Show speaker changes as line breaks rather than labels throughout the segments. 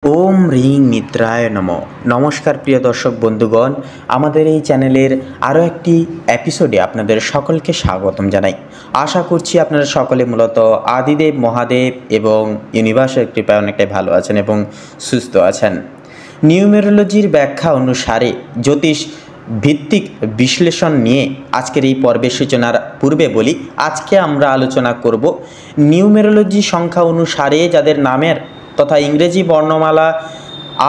ওম ring মিত্রায় নমঃ। নমস্কার প্রিয় দর্শক বন্ধুগণ, আমাদের এই চ্যানেলের আরও একটি এপিসোডে আপনাদের সকলকে স্বাগতম জানাই। আশা করছি আপনারা সকলে মূলত আদিদেব মহাদেব এবং ইউনিভার্সের কৃপায় অনেকটাই ভালো আছেন এবং সুস্থ আছেন। নিউমেরোলজির ব্যাখ্যা অনুসারে জ্যোতিষ ভিত্তিক বিশ্লেষণ নিয়ে আজকের এই পর্বের সূচনার পূর্বে বলি, আজকে আমরা আলোচনা করব নিউমেরোলজি সংখ্যা অনুসারে যাদের নামের তথা ইংরেজি বর্ণমালা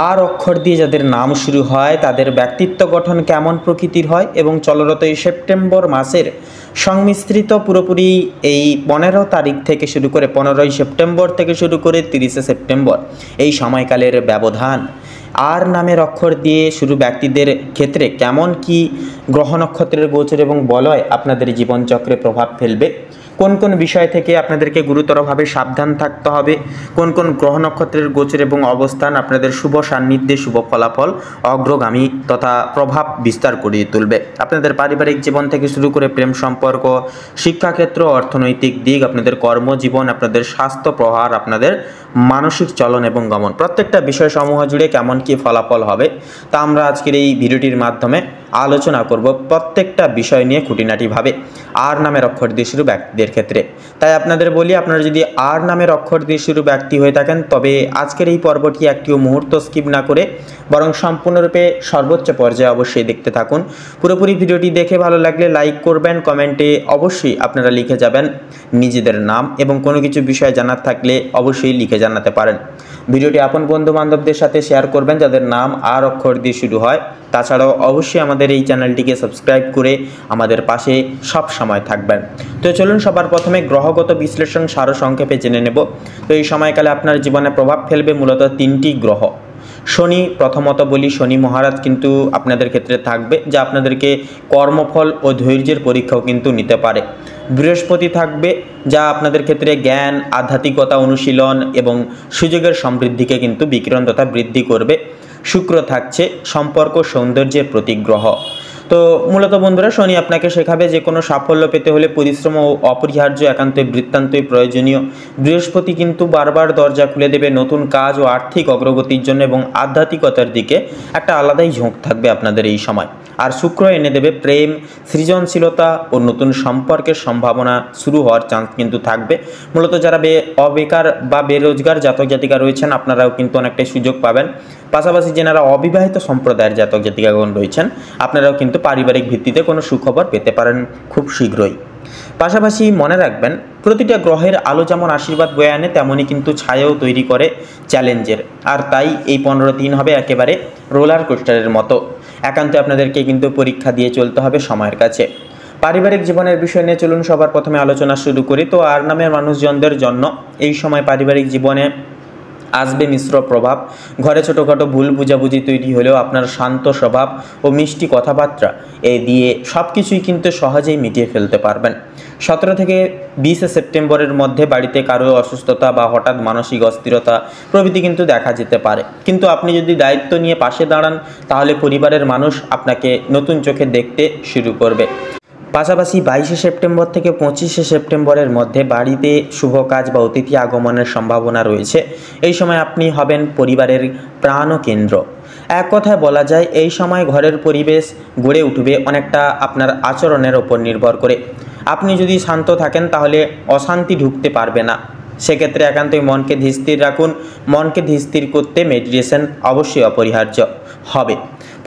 আর অক্ষর দিয়ে যাদের নাম শুরু হয় তাদের ব্যক্তিত্ব গঠন কেমন প্রকৃতির হয় এবং চলরত এই সেপ্টেম্বর মাসের সংমিশ্রিত পুরোপুরি এই 15 তারিখ থেকে শুরু করে 15ই সেপ্টেম্বর থেকে শুরু করে 30শে সেপ্টেম্বর এই সময়কালের ব্যবধান আর নামের অক্ষর দিয়ে শুরু ব্যক্তিদের ক্ষেত্রে কেমন কি গ্রহ নক্ষত্রের গোচর এবং বলয় আপনাদের জীবনচক্রে প্রভাব ফেলবে, কোন কোন বিষয় থেকে আপনাদেরকে গুরুতরভাবে সাবধান থাকতে হবে, কোন কোন গ্রহ নক্ষত্রের গোচর এবং অবস্থান আপনাদের শুভ সান্নিধ্যে শুভ ফলাফল অগ্রগামী তথা প্রভাব বিস্তার করিয়ে তুলবে। আপনাদের পারিবারিক জীবন থেকে শুরু করে প্রেম সম্পর্ক, শিক্ষাক্ষেত্র, অর্থনৈতিক দিক, আপনাদের কর্মজীবন, আপনাদের স্বাস্থ্য প্রহার, আপনাদের মানসিক চলন এবং গমন, প্রত্যেকটা বিষয়সমূহ জুড়ে কেমন কি ফলাফল হবে তা আমরা আজকের এই ভিডিওটির মাধ্যমে আলোচনা করব প্রত্যেকটা বিষয় নিয়ে খুঁটিনাটিভাবে আর নামের অক্ষর দিয়ে শুরু ব্যক্তিদের ক্ষেত্রে। তাই আপনাদের বলি, আপনারা যদি আর নামের অক্ষর দিয়ে শুরু ব্যক্তি হয়ে থাকেন তবে আজকের এই পর্বটি একটিও মুহূর্ত স্কিপ না করে বরং সম্পূর্ণরূপে সর্বোচ্চ পর্যায়ে অবশ্যই দেখতে থাকুন। পুরোপুরি ভিডিওটি দেখে ভালো লাগলে লাইক করবেন, কমেন্টে অবশ্যই আপনারা লিখে যাবেন নিজেদের নাম এবং কোনো কিছু বিষয় জানার থাকলে অবশ্যই লিখে জানাতে পারেন। ভিডিওটি আপন বন্ধু বান্ধবদের সাথে শেয়ার করবেন যাদের নাম আর অক্ষর দিয়ে শুরু হয়। তাছাড়াও অবশ্যই আমাদের এই চ্যানেলটিকে সাবস্ক্রাইব করে আমাদের পাশে সব সময় থাকবেন। তো চলুন সবার প্রথমে গ্রহগত বিশ্লেষণ সারসংক্ষেপে জেনে নেব। তো এই সময়কালে আপনার জীবনে প্রভাব ফেলবে মূলত 3টি গ্রহ। শনি প্রথমত বলি, শনি মহারাজ কিন্তু আপনাদের ক্ষেত্রে থাকবে, যা আপনাদেরকে কর্মফল ও ধৈর্যের পরীক্ষাও কিন্তু নিতে পারে। বৃহস্পতি থাকবে, যা আপনাদের ক্ষেত্রে জ্ঞান, আধ্যাত্মিকতা, অনুশীলন এবং সুযোগের সমৃদ্ধিকে কিন্তু বিকিরণ তথা বৃদ্ধি করবে। শুক্র থাকছে সম্পর্ক সৌন্দর্যের প্রতীক গ্রহ। তো মূলত বন্ধুরা, শনি আপনাকে শেখাবে যে কোনো সাফল্য পেতে হলে পরিশ্রম ও অপরিহার্য, একান্তই বৃত্তান্তই প্রয়োজনীয়। বৃহস্পতি কিন্তু বারবার দরজা খুলে দেবে নতুন কাজ ও আর্থিক অগ্রগতির জন্য এবং আধ্যাত্মিকতার দিকে একটা আলাদাই ঝোঁক থাকবে আপনাদের এই সময়। আর শুক্র এনে দেবে প্রেম, সৃজনশীলতা ও নতুন সম্পর্কের সম্ভাবনা শুরু হওয়ার চান্স কিন্তু থাকবে। মূলত যারা অবেকার বা বেরোজগার জাতক জাতিকা রয়েছেন আপনারাও কিন্তু অনেকটাই সুযোগ পাবেন। পাশাপাশি যারা অবিবাহিত সম্প্রদায়ের জাতক জাতিকাগণ রয়েছেন আপনারাও কিন্তু পারিবারিক ভিত্তিতে কোনো সুখবর পেতে পারেন খুব শীঘ্রই। পাশাপাশি মনে রাখবেন, প্রতিটা গ্রহের আলো যেমন আশীর্বাদ বয়ে আনে তেমনই কিন্তু ছায়াও তৈরি করে চ্যালেঞ্জের। আর তাই এই 15 দিন হবে একেবারে রোলার কোস্টারের মতো। একান্ত আপনাদেরকে কিন্তু পরীক্ষা দিয়ে চলতে হবে সময়ের কাছে। পারিবারিক জীবনের বিষয় নিয়ে চলুন সবার প্রথমে আলোচনা শুরু করি। তো আর নামের মানুষজনদের জন্য এই সময় পারিবারিক জীবনে আসবে মিশ্র প্রভাব। ঘরে ছোটোখাটো ভুল বুঝাবুঝি তৈরি হলেও আপনার শান্ত স্বভাব ও মিষ্টি কথাবার্তা দিয়ে সব কিছুই কিন্তু সহজেই মিটিয়ে ফেলতে পারবেন। 17 থেকে 20 সেপ্টেম্বরের মধ্যে বাড়িতে কারো অসুস্থতা বা হঠাৎ মানসিক অস্থিরতা প্রভৃতি কিন্তু দেখা যেতে পারে, কিন্তু আপনি যদি দায়িত্ব নিয়ে পাশে দাঁড়ান তাহলে পরিবারের মানুষ আপনাকে নতুন চোখে দেখতে শুরু করবে। পাশাপাশি 22শে সেপ্টেম্বর থেকে 25শে সেপ্টেম্বরের মধ্যে বাড়িতে শুভ কাজ বা অতিথি আগমনের সম্ভাবনা রয়েছে। এই সময় আপনি হবেন পরিবারের প্রাণকেন্দ্র। এক কথায় বলা যায় এই সময় ঘরের পরিবেশ গড়ে উঠবে অনেকটা আপনার আচরণের ওপর নির্ভর করে। আপনি যদি শান্ত থাকেন তাহলে অশান্তি ঢুকতে পারবে না। সেক্ষেত্রে একান্তই মনকে ধীরস্থির রাখুন। মনকে ধীরস্থির করতে মেডিটেশন অবশ্যই অপরিহার্য হবে।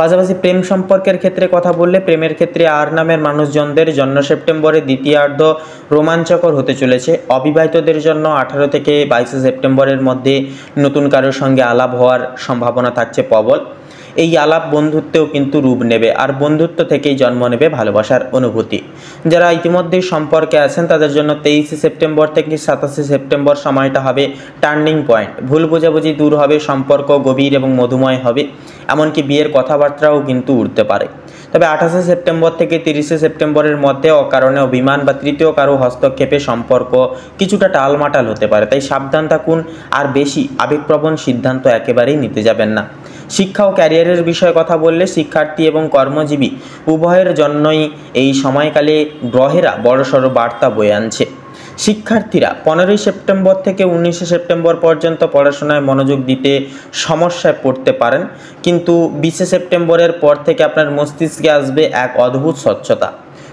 পাশাপাশি প্রেম সম্পর্কের ক্ষেত্রে কথা বললে, প্রেমের ক্ষেত্রে আর নামের মানুষজনদের জন্য সেপ্টেম্বরের দ্বিতীয়ার্ধ রোমাঞ্চকর হতে চলেছে। অবিবাহিতদের জন্য 18 থেকে 22শে সেপ্টেম্বরের মধ্যে নতুন কারোর সঙ্গে আলাপ হওয়ার সম্ভাবনা থাকছে প্রবল। এই আলাপ বন্ধুত্বেও কিন্তু রূপ নেবে, আর বন্ধুত্ব থেকেই জন্ম নেবে ভালোবাসার অনুভূতি। যারা ইতিমধ্যেই সম্পর্কে আছেন তাদের জন্য 23শে সেপ্টেম্বর থেকে 27শে সেপ্টেম্বর সময়টা হবে টার্নিং পয়েন্ট। ভুল বোঝাবুঝি দূর হবে, সম্পর্ক গভীর এবং মধুময় হবে, এমনকি বিয়ের কথাবার্তাও কিন্তু উঠতে পারে। তবে 28শে সেপ্টেম্বর থেকে 30শে সেপ্টেম্বরের মধ্যে অকারণে অভিমান বা তৃতীয় কারো হস্তক্ষেপে সম্পর্ক কিছুটা টালমাটাল হতে পারে, তাই সাবধান থাকুন। আর বেশি আবেগপ্রবণ সিদ্ধান্ত একেবারেই নিতে যাবেন না। শিক্ষা ও ক্যারিয়ারের বিষয়ে কথা বললে, শিক্ষার্থী এবং কর্মজীবী উভয়ের জন্যই এই সময়কালে গ্রহেরা বড়সড় বার্তা বয়ে আনছে। শিক্ষার্থীরা 15ই সেপ্টেম্বর থেকে 19শে সেপ্টেম্বর পর্যন্ত পড়াশোনায় মনোযোগ দিতে সমস্যায় পড়তে পারেন, কিন্তু 20শে সেপ্টেম্বরের পর থেকে আপনার মস্তিষ্কে আসবে এক অদ্ভুত স্বচ্ছতা।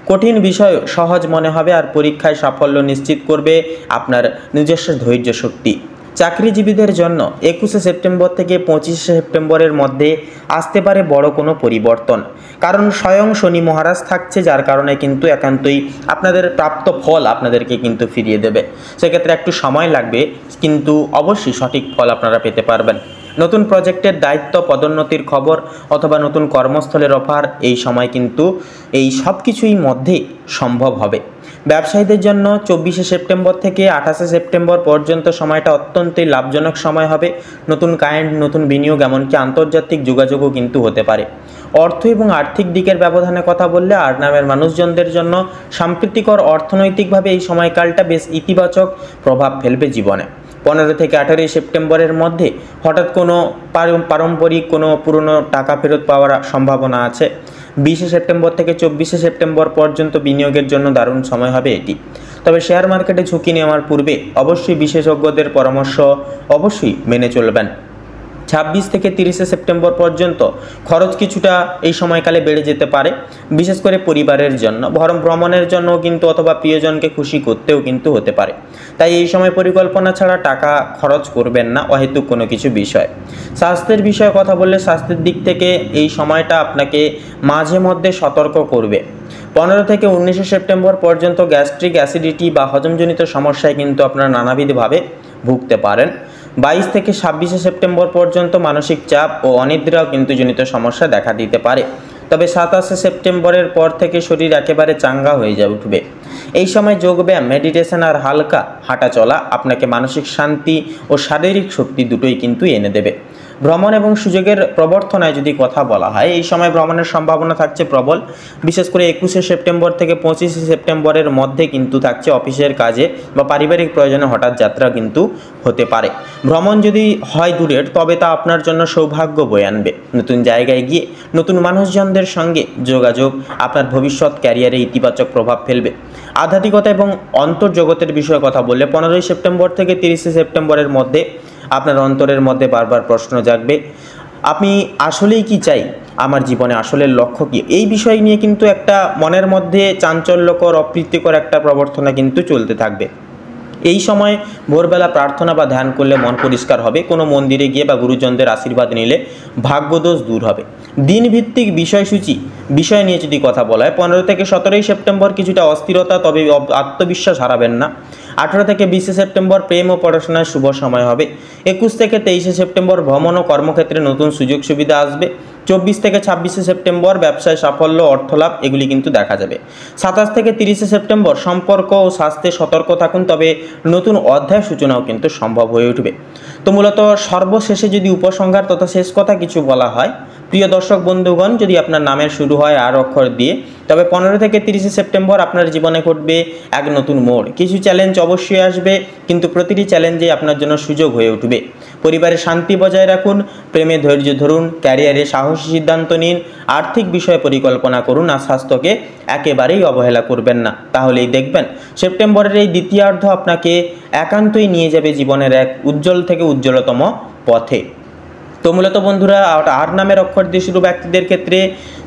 কঠিন বিষয় সহজ মনে হবে আর পরীক্ষায় সাফল্য নিশ্চিত করবে আপনার নিজস্ব ধৈর্য শক্তি। চাকরিজীবীদের জন্য 21শে সেপ্টেম্বর থেকে 25শে সেপ্টেম্বরের মধ্যে আসতে পারে বড় কোনো পরিবর্তন, কারণ স্বয়ং শনি মহারাজ থাকছে, যার কারণে কিন্তু একান্তই আপনাদের প্রাপ্ত ফল আপনাদেরকে কিন্তু ফিরিয়ে দেবে। সেক্ষেত্রে একটু সময় লাগবে, কিন্তু অবশ্যই সঠিক ফল আপনারা পেতে পারবেন। নতুন প্রজেক্টের দায়িত্ব, পদোন্নতির খবর অথবা নতুন কর্মস্থলের অফার এই সময় কিন্তু এই সব কিছুই মধ্যে সম্ভব হবে। ব্যবসায়ীদের জন্য 24শে সেপ্টেম্বর থেকে 28শে সেপ্টেম্বর পর্যন্ত সময়টা অত্যন্তই লাভজনক সময় হবে। নতুন ক্লায়েন্ট, নতুন বিনিয়োগ, এমনকি আন্তর্জাতিক যোগাযোগও কিন্তু হতে পারে। অর্থ এবং আর্থিক দিকের ব্যবধানে কথা বললে আর নামের মানুষজনদের জন্য সাম্প্রতিকর অর্থনৈতিকভাবে এই সময়কালটা বেশ ইতিবাচক প্রভাব ফেলবে জীবনে। 15 থেকে 18 সেপ্টেম্বরের মধ্যে হঠাৎ কোনো পারম্পরিক কোনো পুরনো টাকা ফেরত পাওয়ার সম্ভাবনা আছে। 20শে সেপ্টেম্বর থেকে 24শে সেপ্টেম্বর পর্যন্ত বিনিয়োগের জন্য দারুণ সময় হবে এটি। তবে শেয়ার মার্কেটে ঝুঁকি নেওয়ার পূর্বে অবশ্যই বিশেষজ্ঞদের পরামর্শ অবশ্যই মেনে চলবেন। 26 থেকে 30শে সেপ্টেম্বর পর্যন্ত খরচ কিছুটা এই সময়কালে বেড়ে যেতে পারে, বিশেষ করে পরিবারের জন্য, ভ্রমণের জন্য কিন্তু, অথবা প্রিয়জনকে খুশি করতেও কিন্তু হতে পারে। তাই এই সময় পরিকল্পনা ছাড়া টাকা খরচ করবেন না অহেতুক কোনো কিছু বিষয়। স্বাস্থ্যের বিষয়ে কথা বললে স্বাস্থ্যের দিক থেকে এই সময়টা আপনাকে মাঝে মধ্যে সতর্ক করবে। 15 থেকে 19শে সেপ্টেম্বর পর্যন্ত গ্যাস্ট্রিক অ্যাসিডিটি বা হজমজনিত সমস্যায় কিন্তু আপনারা নানাবিধভাবে ভুগতে পারেন। 22 থেকে 26শে সেপ্টেম্বর পর্যন্ত মানসিক চাপ ও অনিদ্রাও কিন্তু জনিত সমস্যা দেখা দিতে পারে। তবে 27শে সেপ্টেম্বরের পর থেকে শরীর একেবারে চাঙ্গা হয়ে উঠবে। এই সময় যোগব্যায়াম, মেডিটেশন আর হালকা হাঁটা চলা আপনাকে মানসিক শান্তি ও শারীরিক শক্তি দুটোই কিন্তু এনে দেবে। ভ্রমণ এবং সুযোগের প্রবর্তনায় যদি কথা বলা হয়, এই সময় ভ্রমণের সম্ভাবনা থাকছে প্রবল। বিশেষ করে 21শে সেপ্টেম্বর থেকে 25শে সেপ্টেম্বরের মধ্যে কিন্তু থাকছে অফিসের কাজে বা পারিবারিক প্রয়োজনে হঠাৎ যাত্রা কিন্তু হতে পারে। ভ্রমণ যদি হয় দূরের, তবে তা আপনার জন্য সৌভাগ্য বয়ে আনবে। নতুন জায়গায় গিয়ে নতুন মানুষজনদের সঙ্গে যোগাযোগ আপনার ভবিষ্যৎ ক্যারিয়ারে ইতিবাচক প্রভাব ফেলবে। আধ্যাত্মিকতা এবং অন্তর্জগতের বিষয়ে কথা বললে 15ই সেপ্টেম্বর থেকে 30শে সেপ্টেম্বরের মধ্যে আপনার অন্তরের মধ্যে বারবার প্রশ্ন জাগবে, আমি আসলেই কি চাই, আমার জীবনে আসলের লক্ষ্য কী, এই বিষয় নিয়ে কিন্তু একটা মনের মধ্যে চাঞ্চল্যকর, অপ্রীতিকর একটা প্রবর্তনা কিন্তু চলতে থাকবে। এই সময় ভোরবেলা প্রার্থনা বা ধ্যান করলে মন পরিষ্কার হবে। কোনো মন্দিরে গিয়ে বা গুরুজনদের আশীর্বাদ নিলে ভাগ্যদোষ দূর হবে। দিনভিত্তিক বিষয় নিয়ে যদি কথা বলা হয়, 15 থেকে 17 সেপ্টেম্বর কিছুটা অস্থিরতা, তবে আত্মবিশ্বাস হারাবেন না। 18 থেকে 20শে সেপ্টেম্বর প্রেম ও পড়াশোনায় শুভ সময় হবে। 21 থেকে 23শে সেপ্টেম্বর ভ্রমণ ও কর্মক্ষেত্রে নতুন সুযোগ সুবিধা আসবে। 24 থেকে 26শে সেপ্টেম্বর ব্যবসায় সাফল্য, অর্থলাভ এগুলি কিন্তু দেখা যাবে। 27 থেকে 30শে সেপ্টেম্বর সম্পর্ক ও স্বাস্থ্যে সতর্ক থাকুন, তবে নতুন অধ্যায় সূচনাও কিন্তু সম্ভব হয়ে উঠবে। তো মূলত সর্বশেষে যদি উপসংহার তথা শেষ কথা কিছু বলা হয়, প্রিয় দর্শক বন্ধুগণ, যদি আপনার নামের শুরু হয় আর অক্ষর দিয়ে, তবে 15 থেকে 30শে সেপ্টেম্বর আপনার জীবনে ঘটবে এক নতুন মোড়। কিছু চ্যালেঞ্জ অবশ্যই আসবে, কিন্তু প্রতিটি চ্যালেঞ্জে আপনার জন্য সুযোগ হয়ে উঠবে। পরিবারে শান্তি বজায় রাখুন, প্রেমে ধৈর্য ধরুন, ক্যারিয়ারে সাহসী সিদ্ধান্ত নিন, আর্থিক বিষয়ে পরিকল্পনা করুন আর স্বাস্থ্যকে একেবারেই অবহেলা করবেন না। তাহলেই দেখবেন সেপ্টেম্বরের এই দ্বিতীয়ার্ধ আপনাকে একান্তই নিয়ে যাবে জীবনের এক উজ্জ্বল থেকে উজ্জ্বলতম পথে। তো মূলত বন্ধুরা, আর নামের অক্ষর দিয়ে শুরু ব্যক্তিদের ক্ষেত্রে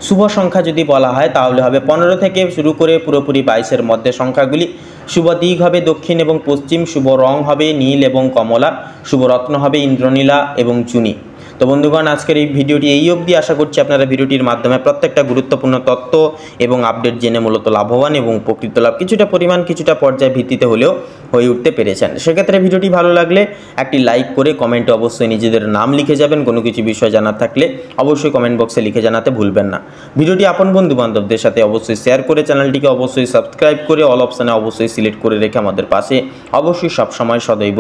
শুভ সংখ্যা যদি বলা হয়, তাহলে হবে 15 থেকে শুরু করে পুরোপুরি 22-এর মধ্যে সংখ্যাগুলি। শুভ দিক হবে দক্ষিণ এবং পশ্চিম, শুভ রং হবে নীল এবং কমলা, শুভ রত্ন হবে ইন্দ্রনীলা এবং চুনি। তো বন্ধুগণ, আজকের এই ভিডিওটি এই অবধি। আশা করছি আপনারা ভিডিওটির মাধ্যমে প্রত্যেকটা গুরুত্বপূর্ণ তথ্য এবং আপডেট জেনে মূলত লাভবান এবং উপকৃত লাভ কিছুটা পর্যায় ভিত্তিতে হলেও হয়ে উঠতে পেরেছেন। সেক্ষেত্রে ভিডিওটি ভালো লাগলে একটি লাইক করে কমেন্টে অবশ্যই নিজেদের নাম লিখে যাবেন। কোনো কিছু বিষয় জানার থাকলে অবশ্যই কমেন্ট বক্সে লিখে জানাতে ভুলবেন না। ভিডিওটি আপন বন্ধু বান্ধবদের সাথে অবশ্যই শেয়ার করে, চ্যানেলটিকে অবশ্যই সাবস্ক্রাইব করে অল অপশানে অবশ্যই সিলেক্ট করে রেখে আমাদের পাশে অবশ্যই সবসময় সদৈব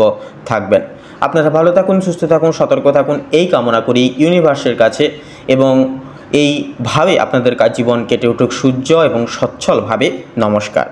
থাকবেন। আপনারা ভালো থাকুন, সুস্থ থাকুন, সতর্ক থাকুন, এই কামনা করি ইউনিভার্সের কাছে, এবং এইভাবে আপনাদের জীবন কেটে উঠুক সূর্য এবং সচ্ছলভাবে। নমস্কার।